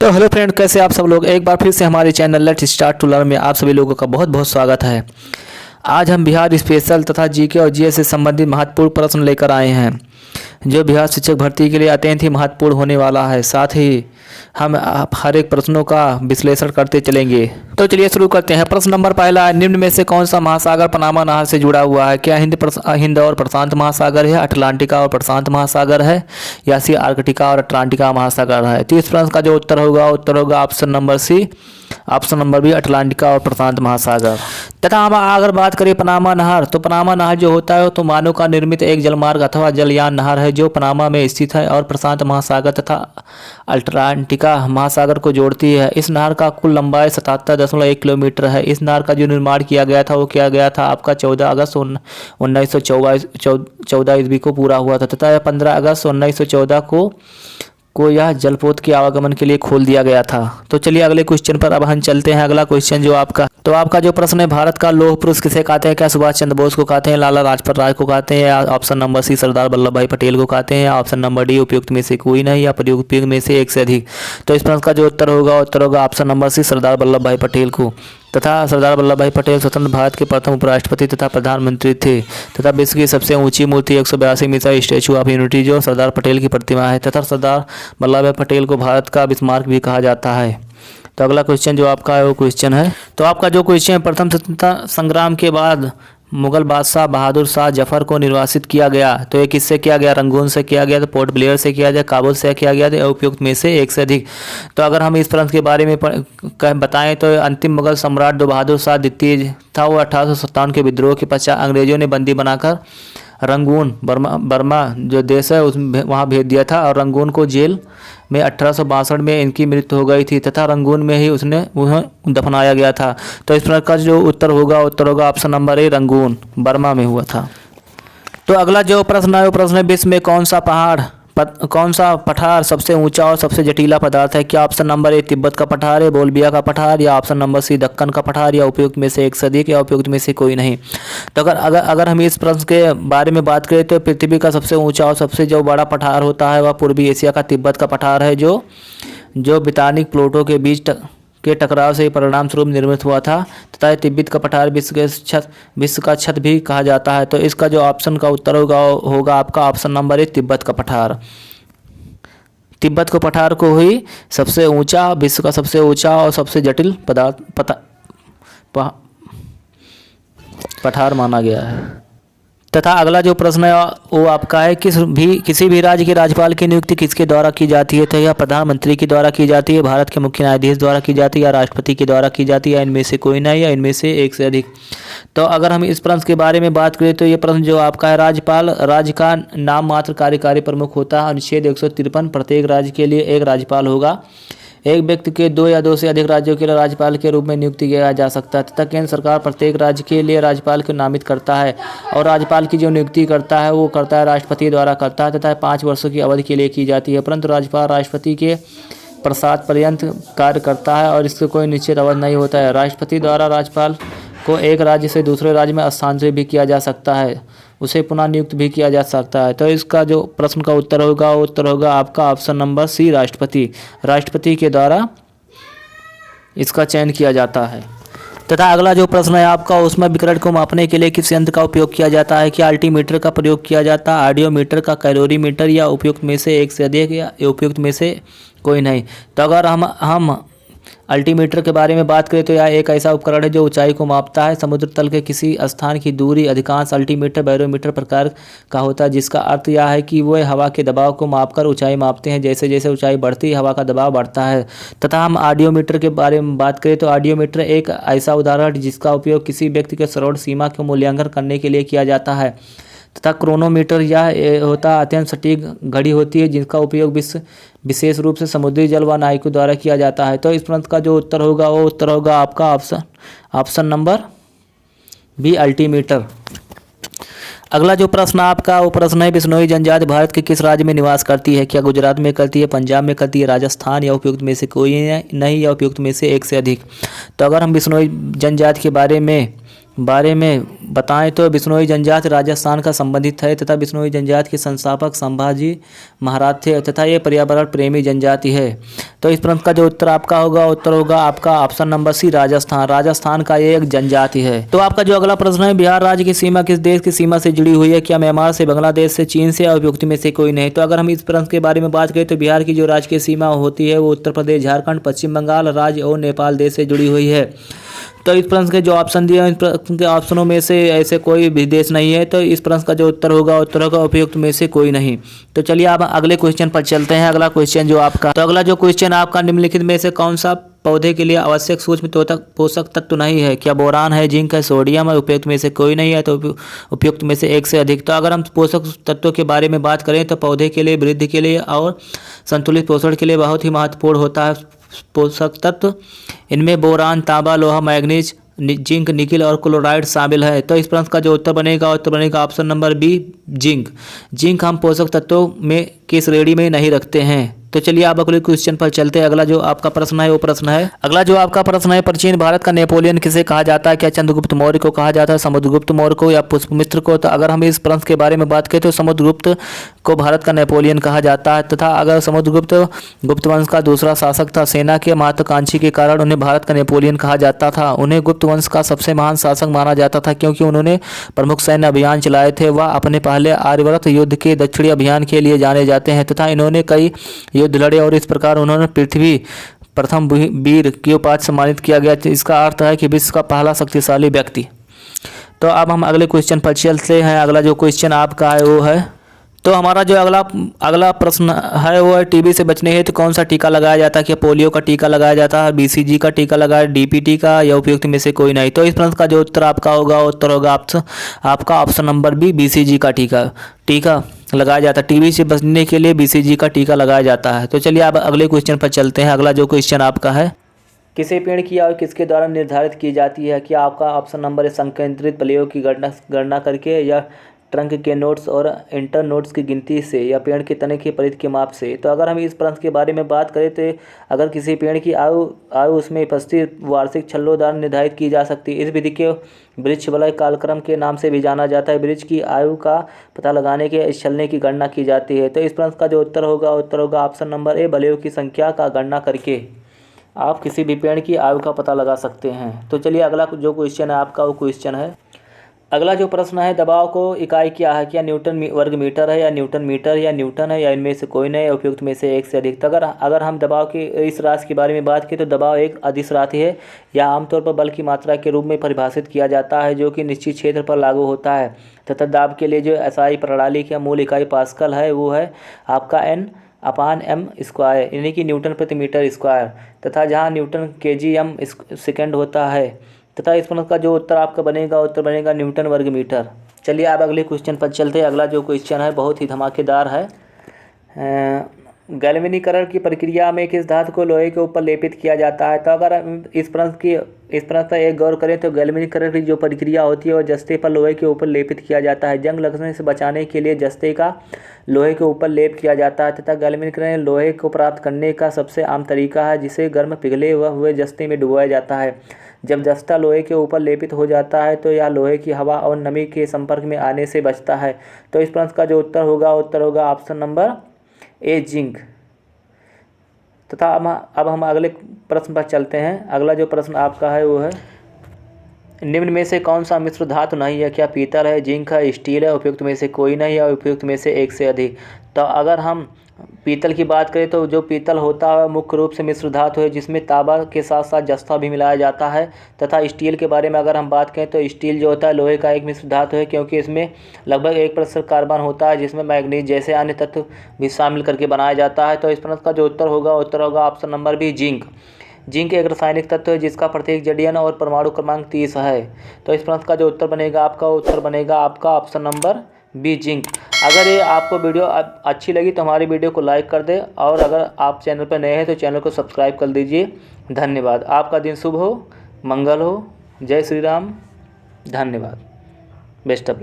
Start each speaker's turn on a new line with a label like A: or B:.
A: तो hello friend, कैसे आप सब लोग। एक बार फिर से हमारे channel let's start to learn में आप सभी लोगों का बहुत बहुत स्वागत है। आज हम बिहार स्पेशल तथा जीके और जीएस से संबंधित महत्वपूर्ण प्रश्न लेकर आए हैं जो बिहार शिक्षक भर्ती के लिए अत्यंत ही महत्वपूर्ण होने वाला है। साथ ही हम हर एक प्रश्नों का विश्लेषण करते चलेंगे। तो चलिए शुरू करते हैं। प्रश्न नंबर पहला है, निम्न में से कौन सा महासागर पनामा नहर से जुड़ा हुआ है? क्या हिंद और प्रशांत महासागर है, अटलांटिका और प्रशांत महासागर है, या सी आर्कटिका और अटलांटिका महासागर है? तो इस प्रश्न का जो उत्तर होगा option number C, option number B, अटलांटिका और प्रशांत महासागर। तथा हम अगर बात करें पनामा नहर, तो पनामा नहर जो होता है तो मानव का निर्मित एक जलमार्ग अथवा जलयान नहर है जो पनामा में स्थित है और प्रशांत महासागर तथा अटलांटिका महासागर को जोड़ती है। इस नहर का कुल लंबाई 77.1 किलोमीटर है। इस नहर का जो निर्माण किया गया था वो किया गया था आपका 14 अगस्त 1914 ईस्वी को पूरा हुआ था तथा 15 अगस्त 1914 को यह जलपोत के आवागमन के लिए खोल दिया गया था। तो चलिए अगले क्वेश्चन पर अब हम चलते हैं। अगला क्वेश्चन जो आपका जो प्रश्न है, भारत का लौह पुरुष किसे कहते हैं? क्या सुभाष चंद्र बोस को कहते हैं, लाला लाजपत राय को कहते हैं, या ऑप्शन नंबर सी सरदार वल्लभ भाई पटेल को कहते हैं, या ऑप्शन नंबर डी उपयुक्त में से कोई नहीं, या प्रयुक्त में से एक से अधिक? तो इस प्रश्न का जो उत्तर होगा ऑप्शन नंबर सी सरदार वल्लभ भाई पटेल को। तथा सरदार वल्लभ भाई पटेल स्वतंत्र भारत के प्रथम उपराष्ट्रपति तथा प्रधानमंत्री थे तथा विश्व की सबसे ऊंची मूर्ति 182 मीटर स्टैचू ऑफ यूनिटी जो सरदार पटेल की प्रतिमा है तथा सरदार वल्लभ भाई पटेल को भारत का बिस्मार्क भी कहा जाता है। तो अगला क्वेश्चन जो आपका है वो क्वेश्चन है, तो आपका जो क्वेश्चन है, प्रथम स्वतंत्रता संग्राम के बाद मुगल बादशाह बहादुर शाह जफर को निर्वासित किया गया। तो ये किससे किया गया? रंगून से किया गया, तो पोर्ट ब्लेयर से किया गया, काबुल से किया गया, तो उपयुक्त में से एक से अधिक? तो अगर हम इस प्रश्न के बारे में बताएं तो अंतिम मुगल सम्राट जो बहादुर शाह द्वितीय था वो 1857 के विद्रोह के पश्चात अंग्रेजों ने बंदी बनाकर रंगून बर्मा जो देश है उसमें वहाँ भेज दिया था और रंगून को जेल में 1862 में इनकी मृत्यु हो गई थी तथा रंगून में ही उन्हें दफनाया गया था। तो इस प्रकार का जो उत्तर होगा option number A, Rangoon Burma में हुआ था। तो अगला जो प्रश्न है वो प्रश्न है, विश्व में कौन सा पठार सबसे ऊंचा और सबसे जटिला पदार्थ है? क्या ऑप्शन नंबर ए तिब्बत का पठार है, बोलबिया का पठार, या ऑप्शन नंबर सी दक्कन का पठार, या उपयुक्त में से एक से अधिक, या उपयुक्त में से कोई नहीं? तो अगर हम इस प्रश्न के बारे में बात करें तो पृथ्वी का सबसे ऊंचा और सबसे जो बड़ा पठार होता है वह पूर्वी एशिया का तिब्बत का पठार है जो बितानिक प्लेटों के बीच के टकराव से परिणाम स्वरूप निर्मित हुआ था तथा तिब्बत का पठार विश्व का छत भी कहा जाता है। तो इसका जो ऑप्शन का उत्तर होगा आपका ऑप्शन नंबर ए, तिब्बत का पठार। तिब्बत को पठार को ही सबसे ऊंचा, विश्व का सबसे ऊंचा और सबसे जटिल पठार माना गया है। तथा अगला जो प्रश्न है वो आपका है, किसी भी राज्य के राज्यपाल की नियुक्ति किसके द्वारा की जाती है? तो यह प्रधानमंत्री के द्वारा की जाती है, भारत के मुख्य न्यायाधीश द्वारा की जाती है, या राष्ट्रपति के द्वारा की जाती है, इनमें से कोई नहीं, या इनमें से एक से अधिक? तो अगर हम इस प्रश्न के बारे में बात करें तो ये प्रश्न जो आपका है, राज्यपाल राज्य का नाम मात्र कार्यकारी प्रमुख होता है। अनुच्छेद 153 प्रत्येक राज्य के लिए एक राज्यपाल होगा। एक व्यक्ति के 2 या 2 से अधिक राज्यों के लिए राज्यपाल के रूप में नियुक्ति किया जा सकता है तथा केंद्र सरकार प्रत्येक राज्य के लिए राज्यपाल को नामित करता है और राज्यपाल की जो नियुक्ति करता है वो करता है राष्ट्रपति द्वारा करता है तथा 5 वर्षों की अवधि के लिए की जाती है। परंतु राज्यपाल राष्ट्रपति के प्रसाद पर्यंत कार्य करता है और इससे कोई निश्चित अवधि नहीं होता है। राष्ट्रपति द्वारा राज्यपाल को एक राज्य से दूसरे राज्य में स्थानांतरित भी किया जा सकता है, उसे पुनः नियुक्त भी किया जा सकता है। तो इसका जो प्रश्न का उत्तर होगा आपका ऑप्शन नंबर सी, राष्ट्रपति के द्वारा इसका चयन किया जाता है। तथा अगला जो प्रश्न है आपका, उसमें विकिरण को मापने के लिए किस यंत्र का उपयोग किया जाता है? क्या अल्टीमीटर का प्रयोग किया जाता है, ऑडियोमीटर का, कैलोरीमीटर, या उपयुक्त में से एक से अधिक, या उपयुक्त में से कोई नहीं? तो अगर हम अल्टीमीटर के बारे में बात करें तो यह एक ऐसा उपकरण है जो ऊंचाई को मापता है। समुद्र तल के किसी स्थान की दूरी अधिकांश अल्टीमीटर बैरोमीटर प्रकार का होता है, जिसका अर्थ यह है कि वे हवा के दबाव को मापकर ऊंचाई मापते हैं। जैसे जैसे ऊंचाई बढ़ती है हवा का दबाव बढ़ता है। तथा हम ऑडियोमीटर के बारे में बात करें तो ऑडियोमीटर एक ऐसा उदाहरण है जिसका उपयोग किसी व्यक्ति के श्रवण सीमा को मूल्यांकन करने के लिए किया जाता है। तथा क्रोनोमीटर यह होता अत्यंत सटीक घड़ी होती है जिसका उपयोग विशेष रूप से समुद्री जल व नाविकों द्वारा किया जाता है। तो इस प्रश्न का जो उत्तर होगा आपका ऑप्शन नंबर बी, अल्टीमीटर। अगला जो प्रश्न आपका वो प्रश्न है, बिश्नोई जनजाति भारत के किस राज्य में निवास करती है? क्या गुजरात में करती है, पंजाब में करती है, राजस्थान, या उपयुक्त में से कोई नहीं, या उपयुक्त में से एक से अधिक? तो अगर हम बिश्नोई जनजाति के बारे में बताएं तो बिश्नोई जनजाति राजस्थान का संबंधित है तथा बिश्नोई जनजाति के संस्थापक संभाजी महाराज थे तथा ये पर्यावरण प्रेमी जनजाति है। तो इस प्रश्न का जो उत्तर आपका होगा आपका option number C Rajasthan. Rajasthan का ये एक जनजाति है। तो आपका जो अगला प्रश्न है, बिहार राज्य की सीमा किस देश की सीमा से जुड़ी हुई है? क्या म्यांमार से, बांग्लादेश से, चीन से या उपयुक्त में से कोई नहीं? तो अगर हम इस प्रश्न के बारे में बात करें तो बिहार की जो राज्य की सीमा होती है वो उत्तर प्रदेश, झारखंड, पश्चिम बंगाल राज्य और नेपाल देश से जुड़ी हुई है। तो इस प्रश्न के जो ऑप्शन दिए हैं, इस प्रश्न के ऑप्शनों में से ऐसे कोई भी देश नहीं है। तो इस प्रश्न का जो उत्तर होगा उपयुक्त में से कोई नहीं। तो चलिए आप अगले क्वेश्चन पर चलते हैं। अगला क्वेश्चन जो आपका, तो अगला जो क्वेश्चन आपका, निम्नलिखित में से कौन सा पौधे के लिए आवश्यक सूक्ष्म पोषक तत्व नहीं है? क्या बोरान है, जिंक है, सोडियम है? उपयुक्त में से कोई नहीं है। तो उपयुक्त में से एक से अधिक। तो अगर हम पोषक तत्वों के बारे में बात करें तो पौधे के लिए, वृद्धि के लिए और संतुलित पोषण के लिए बहुत ही महत्वपूर्ण होता है पोषक तत्व। इनमें बोरान, तांबा, लोहा, मैग्नीज, जिंक, निकिल और क्लोराइड शामिल है। तो इस प्रश्न का जो उत्तर बनेगा option number B zinc. Zinc हम पोषक तत्वों में की श्रेणी में नहीं रखते हैं। तो चलिए आप अगले क्वेश्चन पर चलते हैं। अगला जो आपका प्रश्न है वो प्रश्न है, अगला जो आपका प्रश्न है, प्राचीन भारत का नेपोलियन किसे कहा जाता है? क्या चंद्रगुप्त मौर्य को कहा जाता है, समुद्रगुप्त मौर्य को या पुष्पमित्र को? तो अगर हम इस प्रश्न के बारे में बात करें तो समुद्रगुप्त को भारत का नेपोलियन कहा जाता है। तथा अगर समुद्रगुप्त गुप्त वंश का दूसरा शासक था, सेना के महत्वाकांक्षी के कारण उन्हें भारत का नेपोलियन कहा जाता था। उन्हें गुप्त वंश का सबसे महान शासक माना जाता था क्योंकि उन्होंने प्रमुख सैन्य अभियान चलाए थे। वह अपने पहले आर्यवर्त युद्ध के दक्षिणी अभियान के लिए जाने जाते हैं तथा इन्होंने कई युद्ध लड़े और इस प्रकार उन्होंने पृथ्वी प्रथम वीर की उपाधि सम्मानित किया गया। इसका अर्थ है कि विश्व का पहला शक्तिशाली व्यक्ति। तो अब हम अगले क्वेश्चन पर चलते हैं। अगला जो क्वेश्चन आपका है वो है, तो हमारा जो अगला प्रश्न है वो है, टीबी से बचने हेतु कौन सा टीका लगाया जाता है? क्या पोलियो का टीका लगाया जाता है, बीसीजी का टीका लगाया, डीपीटी का या उपयुक्त में से कोई नहीं? तो इस प्रश्न का जो उत्तर आपका होगा आपका ऑप्शन नंबर बी बीसीजी का टीका लगाया जाता है। टीबी से बचने के लिए बीसीजी का टीका लगाया जाता है। तो चलिए आप अगले क्वेश्चन पर चलते हैं। अगला जो क्वेश्चन आपका है, किसी पेड़ की आयु किसके द्वारा निर्धारित की जाती है? क्या आपका ऑप्शन नंबर है संकेंद्रित बलियों की गणना करके, या ट्रंक के नोट्स और इंटर नोट्स की गिनती से, या पेड़ के तने की परिधि के माप से? तो अगर हम इस प्रश्न के बारे में बात करें तो अगर किसी पेड़ की आयु उसमें उपस्थित वार्षिक छल्लों द्वारा निर्धारित की जा सकती है। इस विधि के वृक्ष वलय कालक्रम के नाम से भी जाना जाता है। वृक्ष की आयु का पता लगाने के इस छल्ले की गणना की जाती है। तो इस प्रश्न का जो उत्तर होगा ऑप्शन नंबर ए बलियों की संख्या का गणना करके आप किसी भी पेड़ की आयु का पता लगा सकते हैं। तो चलिए अगला जो क्वेश्चन है आपका वो क्वेश्चन है, अगला जो प्रश्न है, दबाव को इकाई क्या है? क्या न्यूटन वर्ग मीटर है, या न्यूटन मीटर, या न्यूटन है, या इनमें से कोई नहीं, उपयुक्त में से एक से अधिक? तो अगर हम दबाव की इस राशि के बारे में बात करें तो दबाव एक अदिश राशि है। यह आमतौर पर बल की मात्रा के रूप में परिभाषित किया जाता है जो कि निश्चित क्षेत्र पर लागू होता है। तथा दाब के लिए जो एसआई प्रणाली की मूल इकाई पास्कल है वो है आपका N/m², यानी कि न्यूटन प्रति मीटर स्क्वायर। तथा जहाँ न्यूटन kg/m सेकेंड होता है। तथा इस प्रश्न का जो उत्तर आपका बनेगा न्यूटन वर्ग मीटर। चलिए आप अगले क्वेश्चन पर चलते हैं। अगला जो क्वेश्चन है बहुत ही धमाकेदार है, गैल्वेनीकरण की प्रक्रिया में किस धातु को लोहे के ऊपर लेपित किया जाता है? तो अगर हम इस प्रश्न पर एक गौर करें तो गैल्वेनीकरण की जो प्रक्रिया होती है वो जस्ते पर लोहे के ऊपर लेपित किया जाता है। जंग लगने से बचाने के लिए जस्ते का लोहे के ऊपर लेप किया जाता है। तथा गैल्वेनीकरण लोहे को प्राप्त करने का सबसे आम तरीका है जिसे गर्म पिघले हुए जस्ते में डुबोया जाता है। जब जस्ता लोहे के ऊपर लेपित हो जाता है तो यह लोहे की हवा और नमी के संपर्क में आने से बचता है। तो इस प्रश्न का जो उत्तर होगा ऑप्शन नंबर ए जिंक। तथा अब हम अगले प्रश्न पर चलते हैं। अगला जो प्रश्न आपका है वो है, निम्न में से कौन सा मिश्र धातु नहीं है? क्या पीतल है, जिंक है, स्टील है? उपयुक्त में से कोई नहीं है, उपयुक्त में से एक से अधिक। तो अगर हम पीतल की बात करें तो जो पीतल होता है मुख्य रूप से मिश्र धातु है जिसमें तांबा के साथ साथ जस्ता भी मिलाया जाता है। तथा स्टील के बारे में अगर हम बात करें तो स्टील जो होता है लोहे का एक मिश्र धातु है क्योंकि इसमें लगभग 1% कार्बन होता है जिसमें मैग्नीज जैसे अन्य तत्व भी शामिल करके बनाया जाता है। तो इस प्रश्न का जो उत्तर होगा option number B zinc. Zinc एक रासायनिक तत्व है जिसका प्रत्येक जड़ियन और परमाणु क्रमांक 30 है। तो इस प्रश्न का जो उत्तर बनेगा आपका ऑप्शन नंबर बी जिंक। अगर ये आपको वीडियो अच्छी लगी तो हमारी वीडियो को लाइक कर दें और अगर आप चैनल पर नए हैं तो चैनल को सब्सक्राइब कर दीजिए। धन्यवाद। आपका दिन शुभ हो, मंगल हो। जय श्री राम। धन्यवाद। Best of luck.